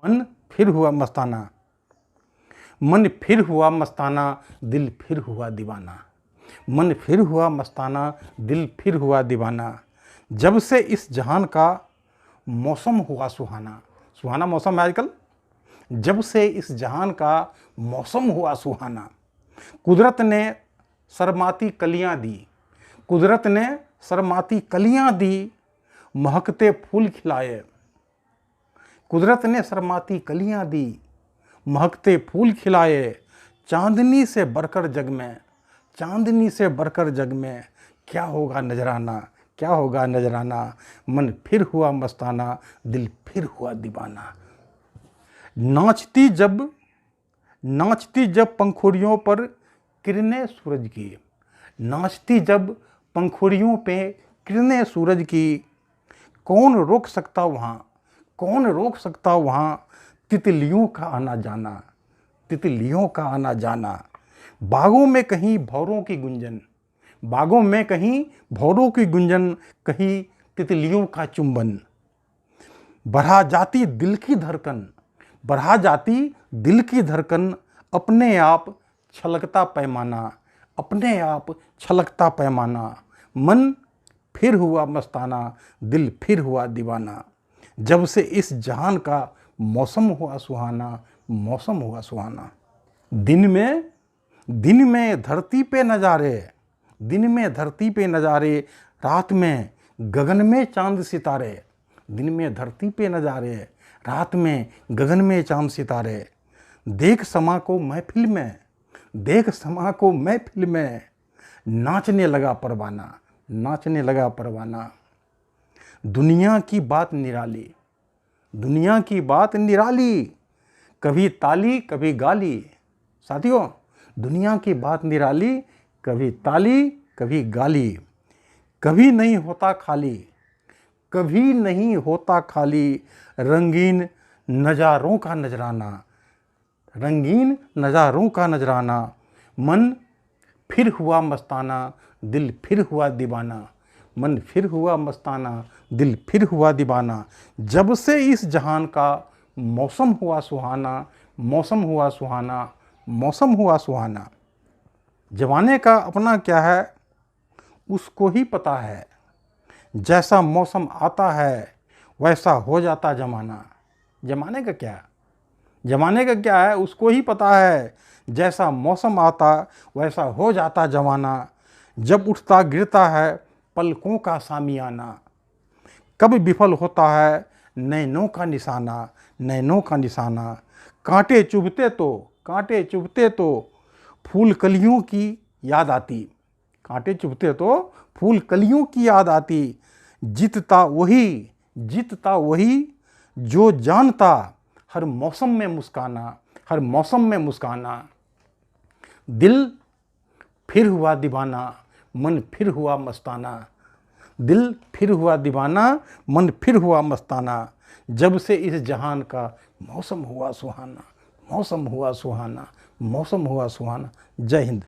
मन फिर हुआ मस्ताना, मन फिर हुआ मस्ताना, दिल फिर हुआ दीवाना। मन फिर हुआ मस्ताना, दिल फिर हुआ दीवाना। जब से इस जहान का मौसम हुआ सुहाना। सुहाना मौसम है आजकल। जब से इस जहान का मौसम हुआ सुहाना। कुदरत ने शर्माती कलियां दी, कुदरत ने शर्माती कलियां दी, महकते फूल खिलाए। कुदरत ने शर्माती कलियां दी, महकते फूल खिलाए। चांदनी से बढ़कर जग में, चांदनी से बढ़कर जग में, क्या होगा नजराना, क्या होगा नजराना। मन फिर हुआ मस्ताना, दिल फिर हुआ दीवाना। नाचती जब पंखुड़ियों पर किरणें सूरज की, नाचती जब पंखुड़ियों पे किरणें सूरज की। कौन रोक सकता वहाँ, कौन रोक सकता वहाँ, तितलियों का आना जाना, तितलियों का आना जाना। बागों में कहीं भौरों की गुंजन, बागों में कहीं भौरों की गुंजन, कहीं तितलियों का चुंबन। बढ़ा जाती दिल की धड़कन, बढ़ा जाती दिल की धड़कन, अपने आप छलकता पैमाना, अपने आप छलकता पैमाना। मन फिर हुआ मस्ताना, दिल फिर हुआ दीवाना। जब से इस जहान का मौसम हुआ सुहाना, मौसम हुआ सुहाना। दिन में धरती पे नज़ारे, दिन में धरती पे नज़ारे, रात में गगन में चांद सितारे। दिन में धरती पे नज़ारे, रात में गगन में चांद सितारे। देख समा को महफिल में, देख समा को महफिल में, नाचने लगा परवाना, नाचने लगा परवाना। दुनिया की बात निराली, दुनिया की बात निराली, कभी ताली कभी गाली। साथियों, दुनिया की बात निराली, कभी ताली कभी गाली। कभी नहीं होता खाली, कभी नहीं होता खाली, रंगीन नज़ारों का नजराना, रंगीन नज़ारों का नजराना। मन फिर हुआ मस्ताना, दिल फिर हुआ दीवाना। मन फिर हुआ मस्ताना, दिल फिर हुआ दीवाना। जब से इस जहान का मौसम हुआ सुहाना, मौसम हुआ सुहाना, मौसम हुआ सुहाना। जमाने का अपना क्या है उसको ही पता है, जैसा मौसम आता है वैसा हो जाता जमाना। जमाने का क्या, जमाने का क्या है उसको ही पता है, जैसा मौसम आता वैसा हो जाता जमाना। जब उठता गिरता है पलकों का सामियाना, कब विफल होता है नैनों का निशाना, नैनों का निशाना। कांटे चुभते तो, कांटे चुभते तो फूल कलियों की याद आती, कांटे चुभते तो फूल कलियों की याद आती। जीतता वही, जीतता वही जो जानता हर मौसम में मुस्काना, हर मौसम में मुस्काना। दिल फिर हुआ दीवाना, मन फिर हुआ मस्ताना। दिल फिर हुआ दीवाना, मन फिर हुआ मस्ताना। जब से इस जहान का मौसम हुआ सुहाना, मौसम हुआ सुहाना, मौसम हुआ सुहाना। जय हिंद।